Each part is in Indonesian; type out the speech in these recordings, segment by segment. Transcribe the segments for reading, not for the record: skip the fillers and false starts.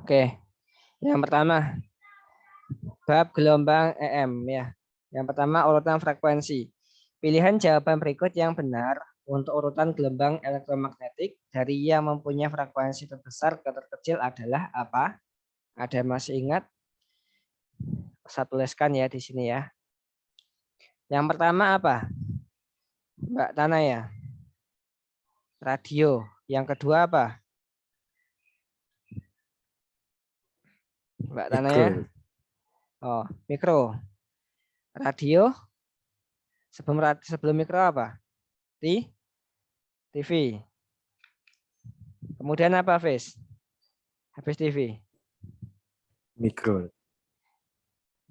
Oke, yang pertama bab gelombang EM ya. Yang pertama urutan frekuensi. Pilihan jawaban berikut yang benar untuk urutan gelombang elektromagnetik dari yang mempunyai frekuensi terbesar ke terkecil adalah apa? Ada yang masih ingat? Saya tuliskan ya di sini ya. Yang pertama apa? Mbak Tana ya. Radio. Yang kedua apa? Mbak Tana ya. Mikro. Oh, mikro. Radio. Sebelum mikro apa? TV. Kemudian apa, Fis? Habis TV. Mikro.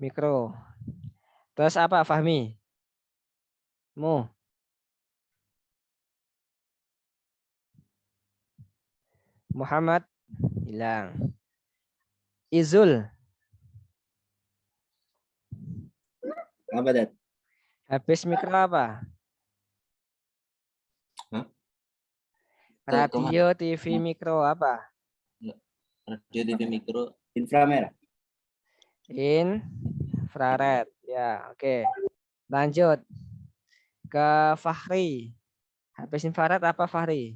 Mikro. Terus apa, Fahmi? Mu. Muhammad hilang. Izul. Apa dat? Habis mikro apa? Hah? Radio, TV, mikro apa? Radio, TV, mikro, inframerah. Infrared. Ya, oke. Lanjut ke Fahri. Habis infrared apa, Fahri?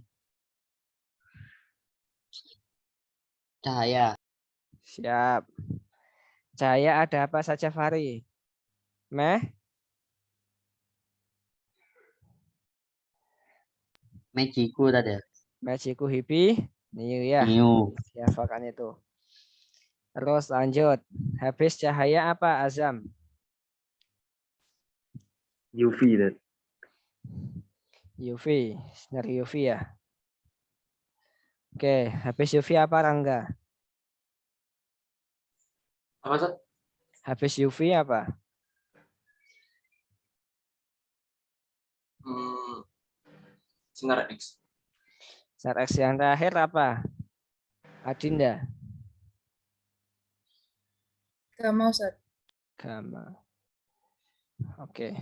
Cahaya. Siap. Cahaya ada apa saja, Fahri? Mejiku tadi. Magiku hippie. New ya. New. Ya, hafalkan itu. Terus lanjut. Habis cahaya apa, Azam? UV dat. UV. Sinar UV ya. Oke, habis UV apa, Rangga? Apa tuh? Habis UV apa? Sinar X. Sinar X yang terakhir apa? Adinda. Gamma Ustaz. Gamma. Oke.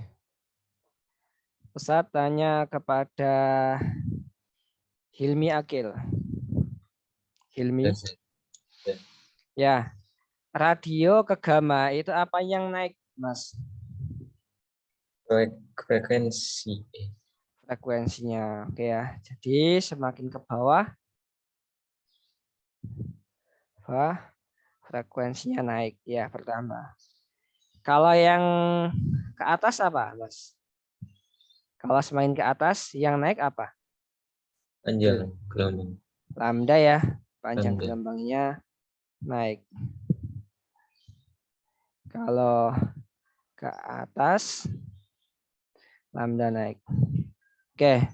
Ustaz tanya kepada Hilmi Akil. Hilmi. Ya. Radio ke gamma itu apa yang naik, Mas? Frekuensi. Frekuensinya. Oke ya. Jadi semakin ke bawah, frekuensinya naik ya, pertama. Kalau yang ke atas apa, Mas? Kalau semakin ke atas, yang naik apa? Panjang gelombang. Lambda ya, panjang Lambda. gelombangnya naik. Kalau ke atas, lambda naik. Oke.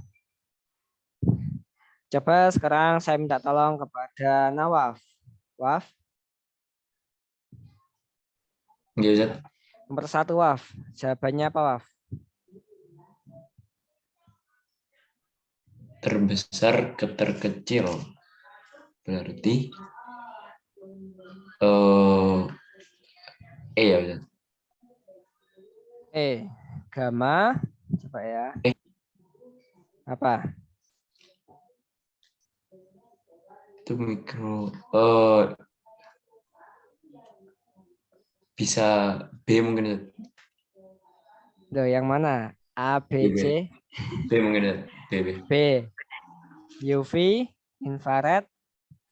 Coba sekarang saya minta tolong kepada Nawaf. Waf. Nomor 1 Waf. Jawabannya apa, Waf? Terbesar ke terkecil. Berarti ya betul. Gamma. Coba ya. Apa? Itu mikro. Bisa B mungkin. Loh, yang mana? A, B, C? B mungkin. B. UV, infrared,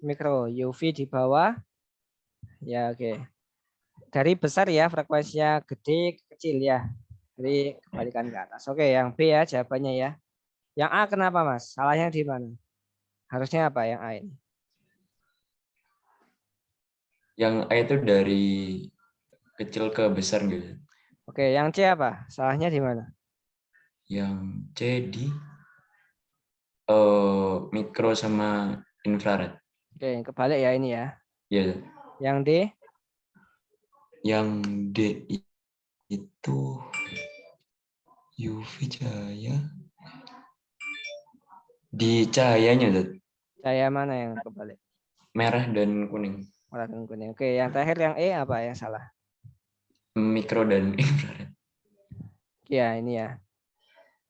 mikro. UV di bawah. Ya, oke. Dari besar ya, frekuensinya gede ke kecil ya. Jadi kembalikan ke atas. Oke, yang B ya jawabannya ya. Yang A kenapa, Mas? Salahnya di mana? Harusnya apa yang A ini? Yang A itu dari kecil ke besar gitu. Oke, yang C apa? Salahnya di mana? Yang C di mikro sama infrared. Oke, kebalik ya ini ya. Iya. Yang D? Yang D itu UV cahaya di cahayanya, Dad. Cahaya mana yang kebalik? Merah dan kuning. Merah dan kuning. Oke, yang terakhir yang E apa yang salah? Mikro dan infrared. Ya, ini ya.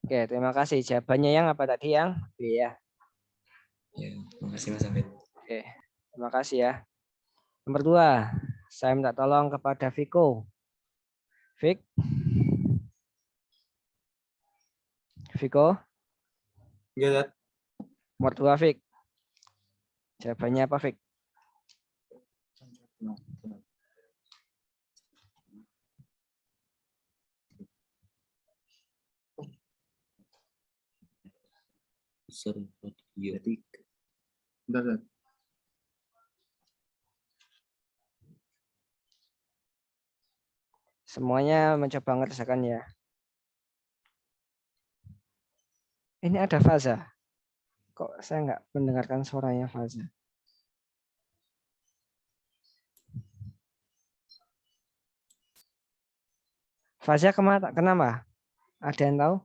Oke, terima kasih. Jawabannya yang apa tadi? Yang B ya. Ya, terima kasih Mas Afid. Oke, terima kasih ya. Nomor 2, saya minta tolong kepada Viko. Viko, Iya, Sat. nomor 2, Vik. Jawabannya apa, Vik? Bentar, Sat. Semuanya mencoba mengerjakan ya. Ini ada Faza. Kok saya nggak mendengarkan suaranya Faza? Faza kemana? Kenapa? Ada yang tahu?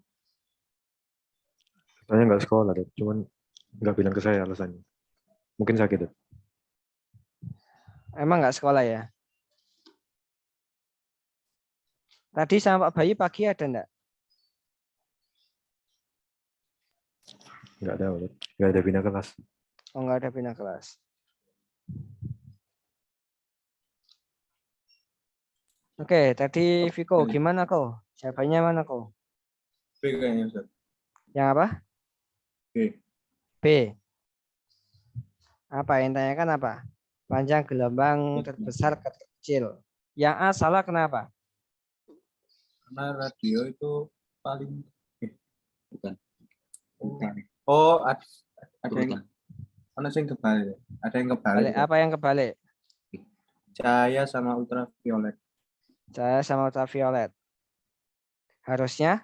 Saya nggak sekolah, Dad. Cuman nggak bilang ke saya alasannya. Mungkin sakit, Dad. Emang nggak sekolah ya? Tadi sama Pak Bayu pagi ada enggak? Nggak ada, Dad. Nggak ada bina kelas. Oh, nggak ada pindah kelas. Oke, tadi Viko, gimana kau? Jawabannya mana kau? B kayaknya, Sat. Yang apa? B. B. Apa yang tanyakan apa? Panjang gelombang terbesar ke terkecil. Yang A salah kenapa? Karena radio itu paling Bukan. ada yang kebalik. Ada yang kebalik. Balik apa yang kebalik? Cahaya sama ultraviolet. Cahaya sama ultraviolet. Harusnya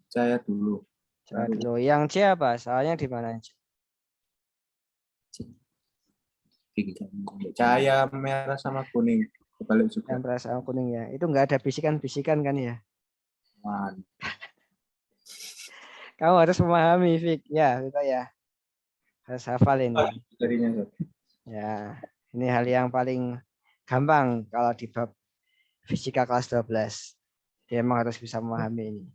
Cahaya dulu. cahaya dulu. Yang C apa? Salahnya di mana? C? Cahaya merah sama kuning. Kebalik juga. Yang merah sama kuning ya. Itu nggak ada bisikan-bisikan kan ya? Man. Kamu harus memahami, Fik. Ya, gitu ya. Harus hafal ini. Jadinya, Sat. Ya, ini hal yang paling gampang kalau di bab fisika kelas 12. Dia memang harus bisa memahami ini.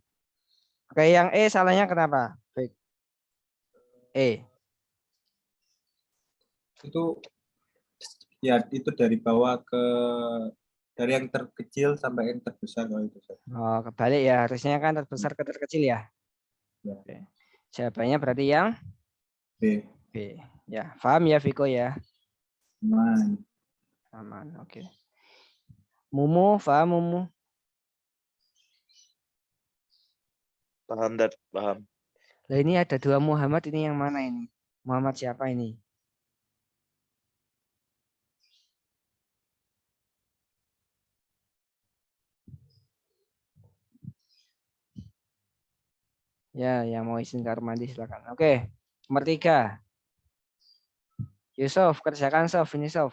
Oke, yang E salahnya kenapa? Baik. E. Itu ya itu dari bawah ke dari yang terkecil sampai yang terbesar kalau itu, Sat. Oh, kebalik ya. Harusnya kan terbesar ke terkecil ya. Ya. Oke. Jawabannya berarti yang B. B. Ya, paham ya Viko ya? Man. Aman, oke. Mumu, paham Mumu? Paham, Dad, paham. Lah ini ada dua Muhammad, ini yang mana ini? Muhammad siapa ini? Ya, yang mau izin kamar mandi silakan. Oke, nomor 3. Yusuf, kerjakan Sof. Ini Sof.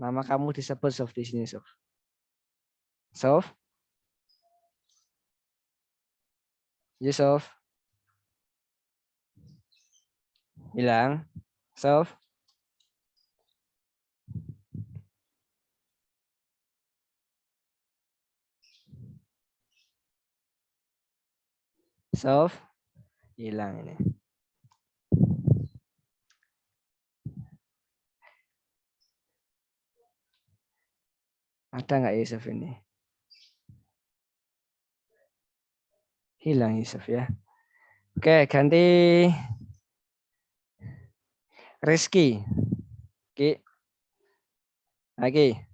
Nama kamu disebut Sof di sini Sof. Sof. Yusuf. Bilang. Sof. Sof. Hilang ini. Ada nggak Yusuf ini? Hilang Yusuf ya. Oke, ganti Rizky. Ki. Lagi.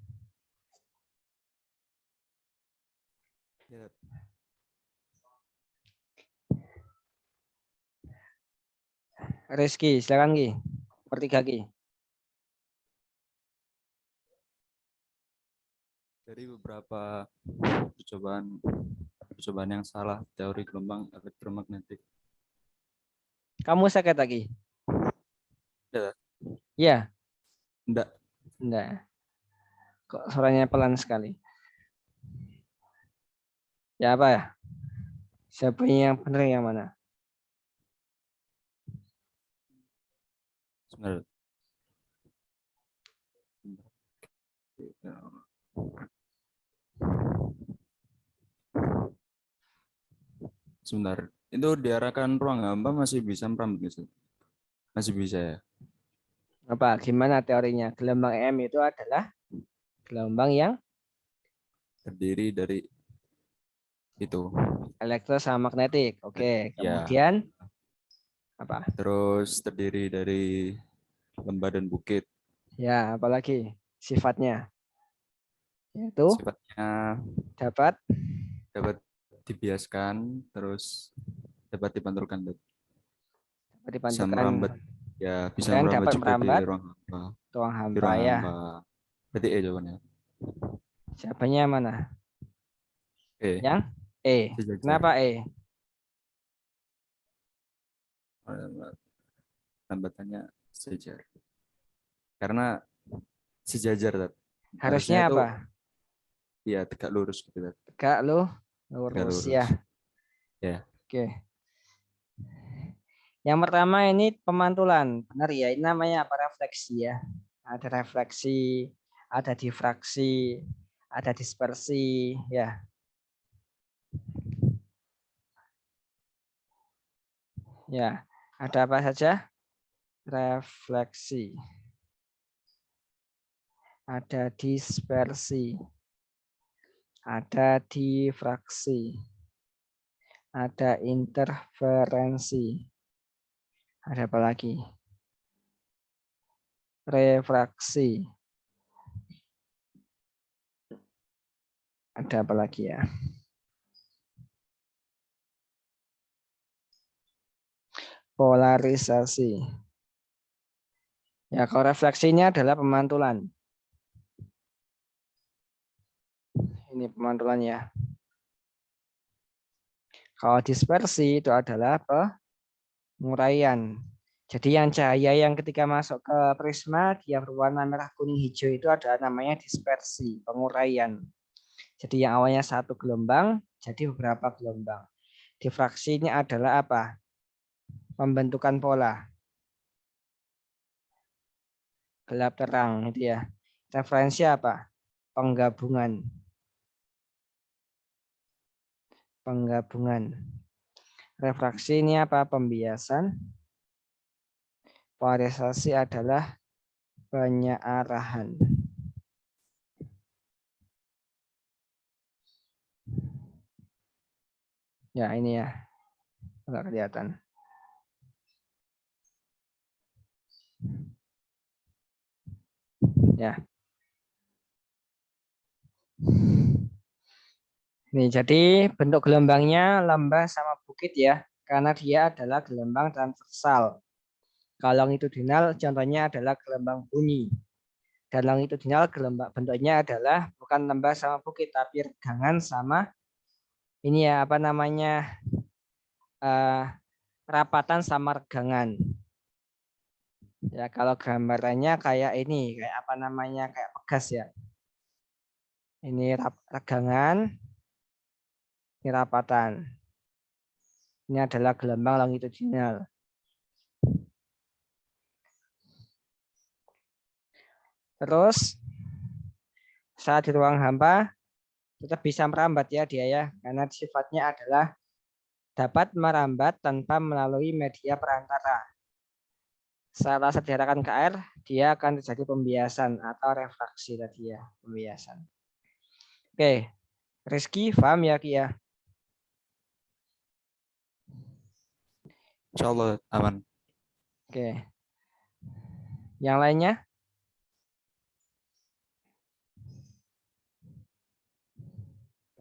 Rizky, silakan Ki. Nomor 3 Ki. Dari beberapa percobaan yang salah teori gelombang elektromagnetik. Kamu sakit lagi? Ya. Iya. Enggak. Enggak. Kok suaranya pelan sekali? Ya apa ya? Siapa yang benar yang mana? Sebentar. Sebentar. Itu diarahkan ruang hampa masih bisa merambut gitu. Masih bisa ya? Apa? Gimana teorinya? Gelombang EM itu adalah gelombang yang Terdiri dari itu. elektro sama magnetik. Oke, Ya. kemudian apa? Terus terdiri dari lembah dan bukit. Ya, apalagi sifatnya yaitu Sifatnya dapat dapat dibiaskan, terus dapat dipantulkan, bisa dipantulkan merambat. Ya, bisa dan merambat dapat juga di merambat ruang hampa. ruang Di hampa ruang ya. hampa. Berarti E jawabannya. Siapanya mana? E. Yang E. Sejajar. Kenapa E? Hambatannya sejajar. Karena sejajar, Tat. Harusnya itu apa? ya tegak lurus gitu, Tat. Tegak Tegak lurus lurus. ya. Ya. Oke. Yang pertama ini pemantulan. Benar ya, ini namanya apa? Refleksi ya. Ada refleksi, ada difraksi, ada dispersi ya. Ya, ada apa saja? Refleksi. Ada dispersi. Ada difraksi. Ada interferensi. Ada apa lagi? Refraksi. Ada apa lagi ya? Polarisasi. Ya, kalau refleksinya adalah pemantulan. Ini pemantulannya. Kalau dispersi itu adalah penguraian. Jadi yang cahaya yang ketika masuk ke prisma dia berwarna merah, kuning, hijau itu adalah namanya dispersi, penguraian. Jadi yang awalnya satu gelombang jadi beberapa gelombang. Difraksinya adalah apa? Pembentukan pola. Gelap terang itu ya. Referensi apa? Penggabungan. Penggabungan. Refraksi ini apa? Pembiasan. Polarisasi adalah penyearahan. Ya ini ya, nggak kelihatan. Ya. Nih, jadi bentuk gelombangnya lembah sama bukit ya, karena dia adalah gelombang transversal. Kalau longitudinal contohnya adalah gelombang bunyi. Dan longitudinal gelombang bentuknya adalah bukan lembah sama bukit, tapi regangan sama ini ya apa namanya rapatan sama regangan. Ya kalau gambarannya kayak ini, kayak apa namanya kayak pegas ya. Ini regangan, ini rapatan. Ini adalah gelombang longitudinal. Terus saat di ruang hampa tetap bisa merambat ya dia ya, karena sifatnya adalah dapat merambat tanpa melalui media perantara. Saat laser diarahkan ke air, dia akan terjadi pembiasan atau refraksi tadi ya, pembiasan. Oke, Rizky, paham ya Ki ya? Insya Allah aman. Oke. Yang lainnya?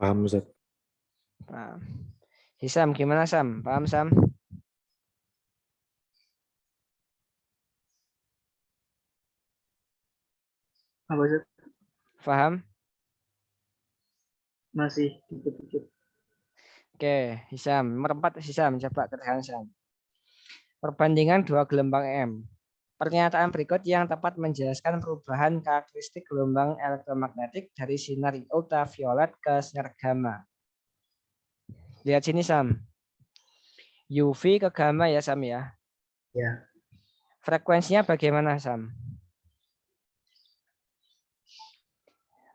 Paham, Ustaz. Paham. Hisam, gimana Sam? Paham Sam? Apa Ustaz? Paham? Masih dikit-dikit. Oke, Hisam. Merempat Hisam, coba kerjakan Hisam. Perbandingan dua gelombang EM. Pernyataan berikut yang tepat menjelaskan perubahan karakteristik gelombang elektromagnetik dari sinar ultraviolet ke sinar gamma. Lihat sini Sam. UV ke gamma ya Sam ya. Ya. Frekuensinya bagaimana Sam?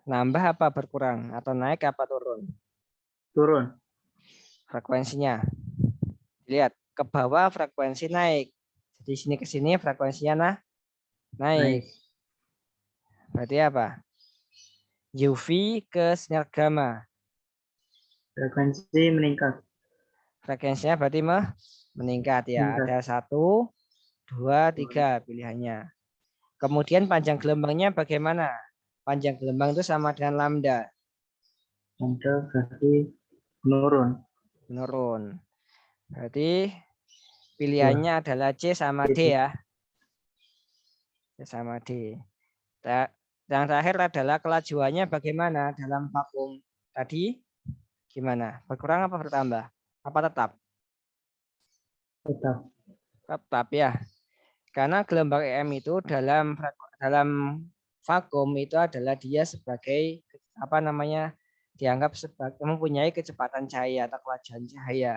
Nambah apa berkurang? Atau naik apa turun? Turun. Frekuensinya. Lihat, ke bawah frekuensi naik. Jadi sini ke sini frekuensinya naik. Berarti apa? UV ke sinar gamma. Frekuensi meningkat. Frekuensinya berarti meningkat ya. Meningkat. Ada 1, 2, 3 pilihannya. Kemudian panjang gelombangnya bagaimana? Panjang gelombang itu sama dengan lambda. Lambda berarti menurun. Menurun. Berarti pilihannya adalah C sama D ya. C sama D. Yang terakhir adalah kelajuannya bagaimana dalam vakum. Tadi gimana? Berkurang apa bertambah? Apa tetap? Tetap. Tetap ya. Karena gelombang EM itu dalam vakum itu adalah dia sebagai apa namanya? Dianggap sebagai mempunyai kecepatan cahaya atau kelajuan cahaya.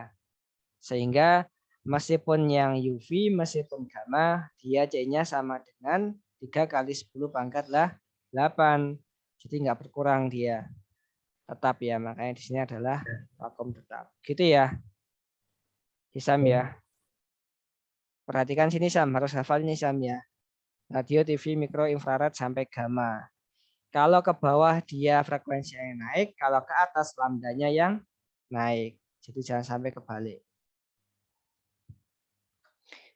Sehingga meskipun yang UV, meskipun gamma, dia C-nya sama dengan 3 kali 10 pangkat 8. Jadi nggak berkurang dia. Tetap ya, makanya di sini adalah vakum tetap. Gitu ya. Hisam ya. Perhatikan sini Sam, harus hafal ini Sam ya. Radio, TV, mikro, infrared sampai gamma. Kalau ke bawah dia frekuensi yang naik, kalau ke atas lambdanya yang naik. Jadi jangan sampai kebalik.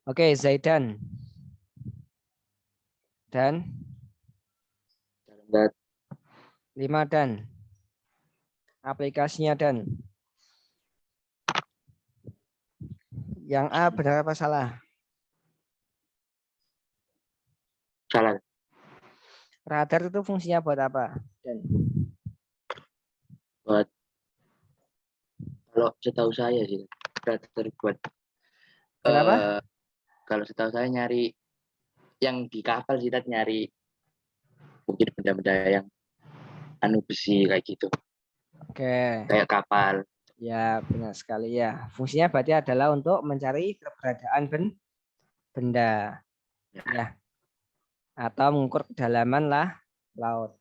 Oke, Zaidan. Dan 5 dan aplikasinya dan yang A benar apa salah? Salah. Radar itu fungsinya buat apa? Dan Buat kalau setahu saya sih radar buat kenapa? kalau setahu saya nyari yang di kapal sih tadi, nyari mungkin benda-benda yang anu besi kayak gitu. Oke, Kayak kapal. ya benar sekali ya. Fungsinya berarti adalah untuk mencari keberadaan benda, ya, atau mengukur kedalaman laut.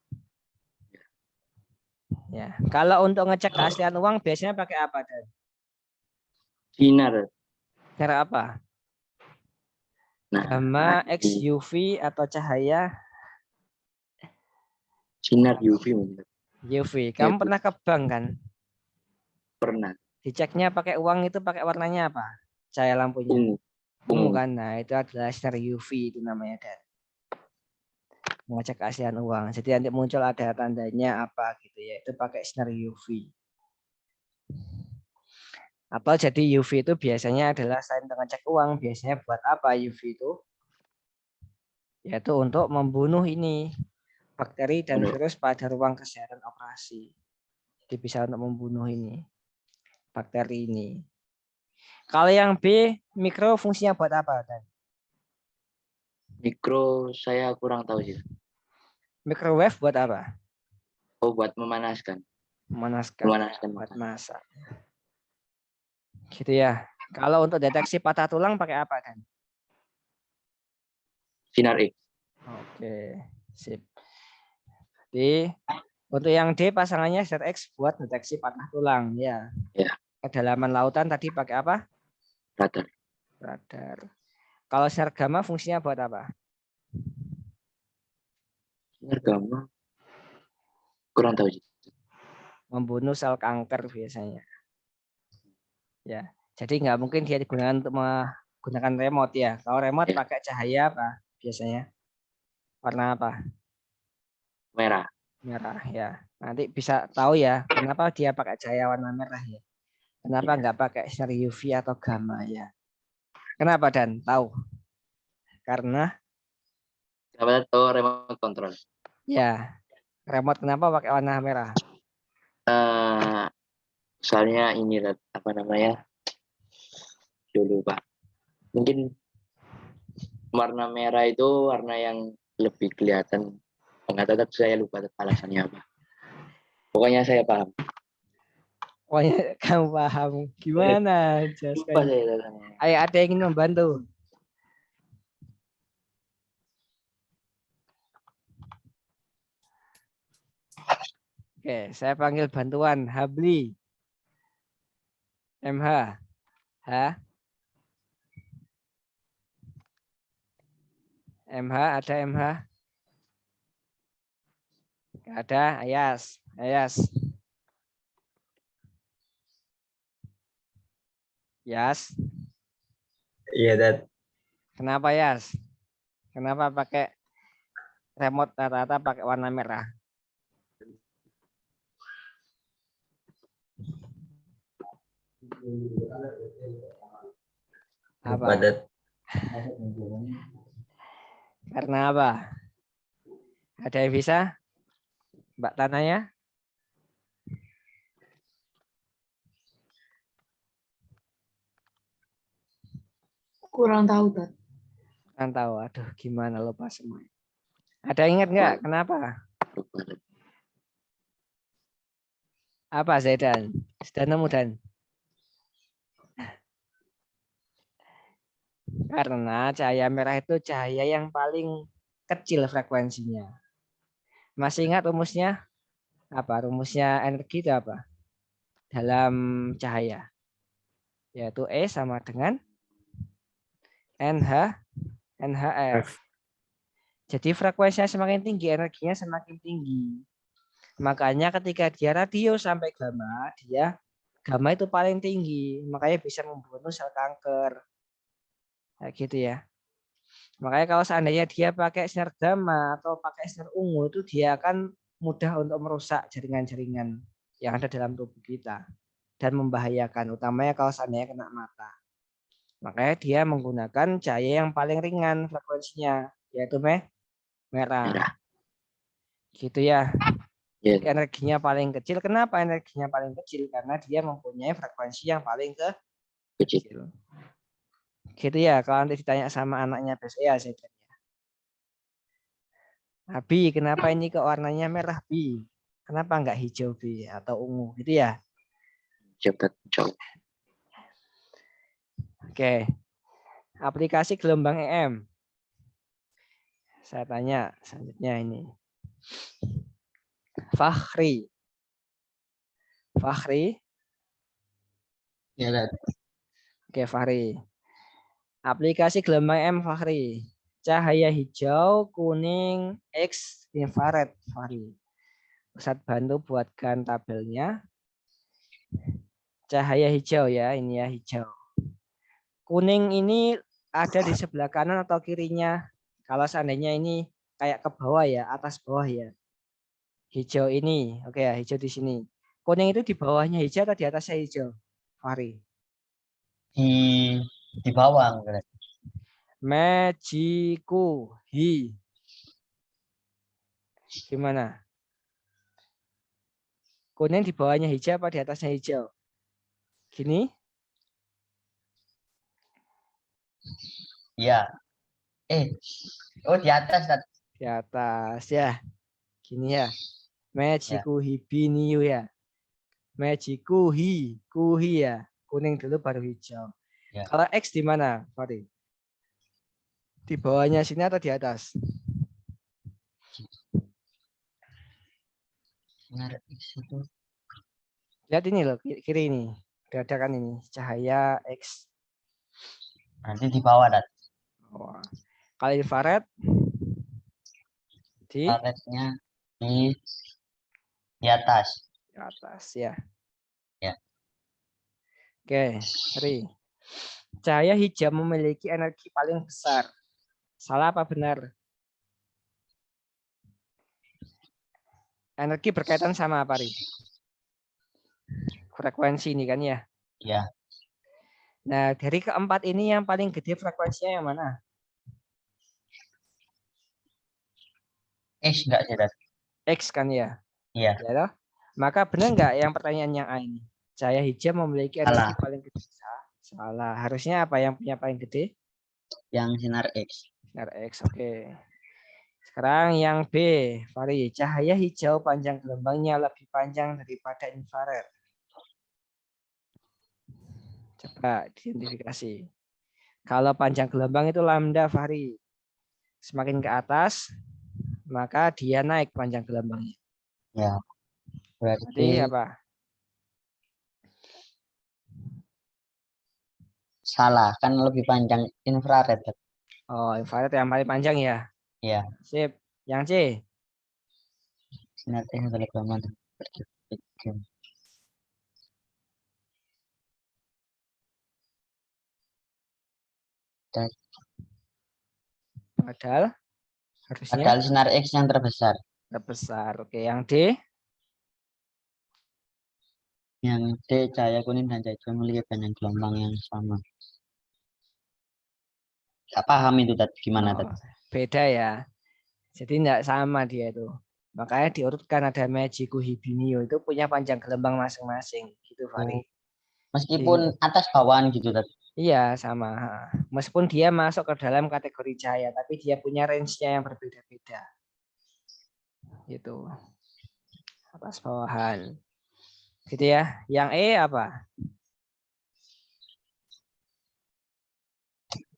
Ya, kalau untuk ngecek keaslian uang biasanya pakai apa Dan? Sinar. Cara apa? Nah, Gamma, X, UV atau cahaya? sinar UV mungkin. UV. Kamu pernah ke bank kan? Pernah. Diceknya pakai uang itu pakai warnanya apa? Cahaya lampunya. Ungu. Ungu kan? Nah, itu adalah sinar UV itu namanya Dan. Mengecek keaslian uang. Jadi nanti muncul ada tandanya apa gitu ya. Itu pakai sinar UV. Atau jadi UV itu biasanya adalah selain untuk ngecek uang, biasanya buat apa UV itu? Yaitu untuk membunuh ini bakteri dan virus pada ruang kesehatan operasi. Jadi bisa untuk membunuh ini bakteri ini. Kalau yang B, mikro fungsinya buat apa Dan? Mikro saya kurang tahu sih. Microwave buat apa? Oh, buat memanaskan. Memanaskan. Memanaskan Buat makanan. masak. Gitu ya. Kalau untuk deteksi patah tulang pakai apa Dan? Sinar X. Oke, sip. Jadi untuk yang D pasangannya ZX buat deteksi patah tulang ya. Ya. Kedalaman lautan tadi pakai apa? Radar. Radar. Kalau sinar gamma fungsinya buat apa? Sinar gamma. Kurang tahu sih. Membunuh sel kanker biasanya. Ya. Jadi nggak mungkin dia digunakan untuk menggunakan remote ya. Kalau remote Ya. pakai cahaya apa biasanya? Warna apa? Merah. Merah ya. Nanti bisa tahu ya kenapa dia pakai cahaya warna merah ya. Kenapa nggak pakai sinar UV atau gamma ya? Kenapa Dan? Tahu? Karena Dapat tahu remote control. ya remote kenapa pakai warna merah? Soalnya ini apa namanya? Dulu Pak. Mungkin warna merah itu warna yang lebih kelihatan. Enggak tahu, tapi saya lupa alasannya apa. Pokoknya saya paham. Pokoknya kamu paham. Gimana? Lupa Jelaskan. saya alasannya. Ayo ada yang ingin membantu. Oke, saya panggil bantuan Habli. MH. MH ada MH? Nggak ada. Ayas. Ayas. Yas. Iya, Dad. Kenapa Yas? Kenapa pakai remote rata-rata pakai warna merah? Apa? Dad. Karena apa? Ada yang bisa? Mbak Tanaya? Kurang tahu, Dad. Kan tahu. Aduh, gimana lupa semua. Ada yang ingat nggak? Kenapa? Apa Zaidan? Sudah nemu Dan? Karena cahaya merah itu cahaya yang paling kecil frekuensinya. Masih ingat rumusnya? Apa? Rumusnya energi itu apa? Dalam cahaya. Yaitu E sama dengan NHF. Jadi frekuensinya semakin tinggi, energinya semakin tinggi. Makanya ketika dia radio sampai gamma itu paling tinggi. Makanya bisa membunuh sel kanker. Kayak gitu ya. Makanya kalau seandainya dia pakai sinar gamma atau pakai sinar ungu itu dia akan mudah untuk merusak jaringan-jaringan yang ada dalam tubuh kita dan membahayakan, utamanya kalau seandainya kena mata. Makanya dia menggunakan cahaya yang paling ringan frekuensinya, yaitu merah. Gitu ya. Ya. Energinya paling kecil. Kenapa energinya paling kecil? Karena dia mempunyai frekuensi yang paling kecil. Gitu ya, kalau nanti ditanya sama anaknya BSE saya tanya. Bi, kenapa ini kok warnanya merah Bi? Kenapa enggak hijau Bi atau ungu gitu ya? Cepat jawab. Oke. Aplikasi gelombang EM. Saya tanya selanjutnya ini. Fahri. Iya, Dad. Oke, Fahri. Aplikasi gelombang EM Fahri. Cahaya hijau, kuning, X, infrared Fahri. Ustaz bantu buatkan tabelnya. Cahaya hijau ya, ini ya hijau. Kuning ini ada di sebelah kanan atau kirinya? Kalau seandainya ini kayak ke bawah ya, atas bawah ya. Hijau ini, oke ya, hijau di sini. Kuning itu di bawahnya hijau atau di atasnya hijau? Fahri. Di bawah, Dad. Mejiku hi. Gimana? Kuning di bawahnya hijau apa di atasnya hijau? Gini? Iya. Di atas, Dad. Di atas ya. Gini ya. Mejiku hibiniu ya. Mejiku kuhi ya. Kuning dulu baru hijau. Ya. Kalau X di mana, Fahri? Di bawahnya sini atau di atas? Lihat ini loh, kiri ini. Ada kan ini, cahaya X. Nanti di bawah, Dad. Oh. Kalau infrared di Infrarednya di atas. Di atas ya. Ya. Oke, Ri. Cahaya hijau memiliki energi paling besar. Salah apa benar? Energi berkaitan sama apa, Ri? Frekuensi ini kan ya? Ya. Nah, dari keempat ini yang paling gede frekuensinya yang mana? X enggak sih, Dad? X kan ya? Iya. Ya toh? Maka benar nggak yang pertanyaan yang A ini? Cahaya hijau memiliki energi paling gede. Salah. Harusnya apa yang punya paling gede? Yang sinar X. Sinar X, oke. Sekarang yang B, Fahri. Cahaya hijau panjang gelombangnya lebih panjang daripada infrared. Coba diidentifikasi. Kalau panjang gelombang itu lambda, Fahri. Semakin ke atas, maka dia naik panjang gelombangnya. Ya. Berarti apa? Salah, kan lebih panjang infrared. Oh, infrared yang paling panjang ya. Ya, Sip. Yang C. sinar X adalah gelombang terkecil. Padahal harusnya Padahal sinar X yang terbesar. terbesar. Oke, yang D. Yang D, cahaya kuning dan cahaya hijau memiliki banyak gelombang yang sama. Gak paham itu tadi gimana Oh, tadi. beda ya. Jadi tidak sama dia itu. Makanya diurutkan ada Meiji Kuhibinio itu punya panjang gelombang masing-masing. Gitu, Fari. Meskipun atas bawahan gitu tadi. Iya, sama. Meskipun dia masuk ke dalam kategori cahaya, tapi dia punya range-nya yang berbeda-beda. Gitu. Atas bawahan. Gitu ya. Yang E apa?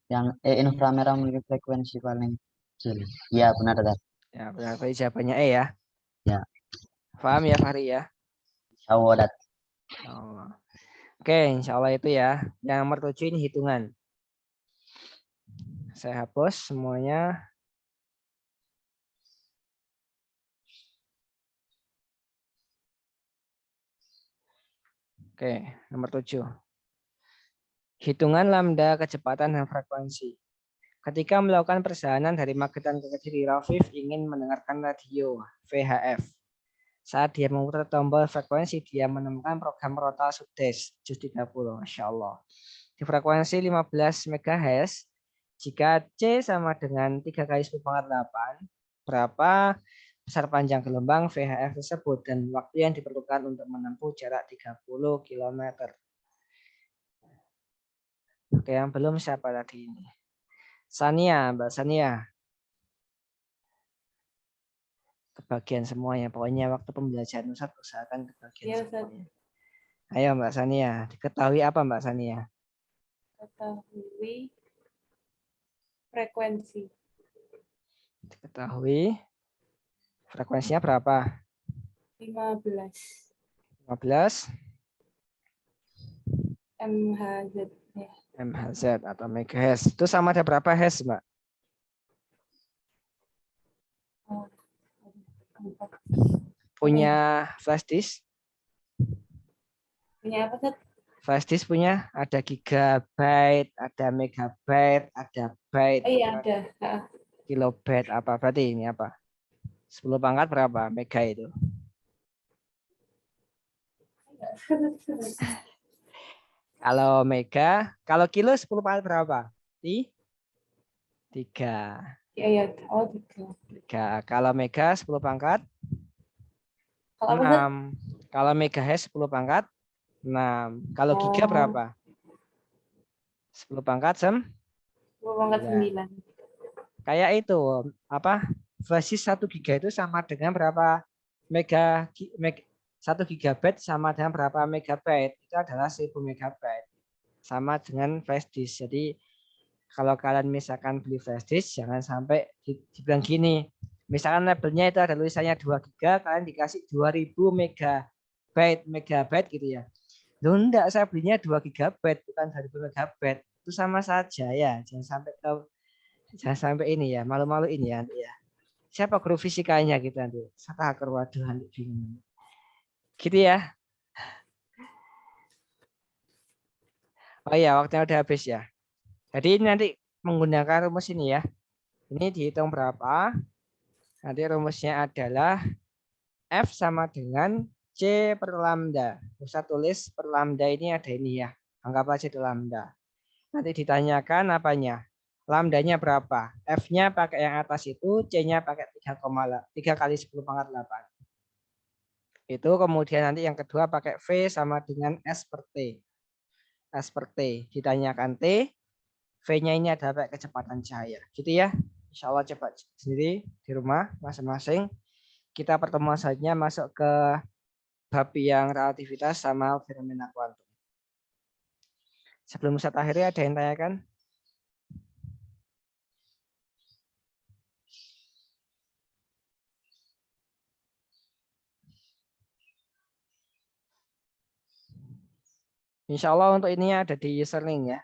Yang inframerah memiliki frekuensi paling kecil. Iya, benar tadi. Ya, benar. Berarti jawabannya E ya. Ya. Paham ya, Fahri ya? Tahu dat. Oh. Oke, insya Allah itu ya. Yang nomor 7 ini hitungan. Saya hapus semuanya. Oke, nomor 7. Hitungan lambda kecepatan dan frekuensi. Ketika melakukan perjalanan dari Magetan ke Kediri, Rafiq ingin mendengarkan radio VHF. Saat dia memutar tombol frekuensi, dia menemukan program Rotal Sudes Jus 30. Masya Allah. Di frekuensi 15 MHz, jika C sama dengan 3 kali 10⁸, berapa besar panjang gelombang VHF tersebut dan waktu yang diperlukan untuk menempuh jarak 30 km. Oke, yang belum siapa tadi ini? Sania, Mbak Sania. Kebagian semuanya. Pokoknya waktu pembelajaran Ustaz usahakan kebagian Iya, Ustaz. semuanya. Ayo Mbak Sania, diketahui apa Mbak Sania? Ketahui frekuensi. Diketahui frekuensinya berapa? 15 15 MHz. Ya. MHz atau megahertz. Itu sama ada berapa hertz, Mbak? Oh, 4. Punya flash disk? Punya apa, Ustaz? Flash disk punya ada gigabyte, ada megabyte, ada byte, Oh iya, ada. kilobyte, apa berarti ini apa? 10 pangkat berapa mega itu? Kalau mega, kalau kilo 10 pangkat berapa? 3. Iya, iya. Oh, 3. 3. Kalau mega 10 pangkat Kalau apa, Ustaz? 6. Kalau megahertz 10 pangkat 6. Kalau giga Oh. berapa? 10 pangkat 10 pangkat 9. Kayak itu apa? Flash 1 giga itu sama dengan berapa 1 gigabyte sama dengan berapa megabyte? Itu adalah 1000 megabyte. Sama dengan flash disk. Jadi kalau kalian misalkan beli flash disk jangan sampai dibilang gini. Misalkan labelnya itu ada tulisannya 2 giga, kalian dikasih 2000 megabyte gitu ya. Loh enggak, saya belinya 2 gigabyte bukan 2000 megabyte. Itu sama saja ya. Jangan sampai ini ya, malu-malu ini ya nanti ya. Siapa guru fisikanya gitu nanti? Saka hacker, waduh nanti bingung. Gitu ya. Oh iya, waktunya udah habis ya. Jadi ini nanti menggunakan rumus ini ya. Ini dihitung berapa? Nanti rumusnya adalah F sama dengan C per lambda. Bisa tulis per lambda ini ada ini ya. Anggap aja itu lambda. Nanti ditanyakan apanya? Lambdanya berapa? F-nya pakai yang atas itu, C-nya pakai 3 kali 10⁸. Itu kemudian nanti yang kedua pakai V sama dengan S per T. S per T. Ditanyakan T, V-nya ini ada pakai kecepatan cahaya. Gitu ya. Insya Allah coba sendiri di rumah masing-masing. Kita pertemuan selanjutnya masuk ke bab yang relativitas sama fenomena kuantum. Sebelum saya akhiri ada yang tanyakan? Insya Allah untuk ini ada di username ya.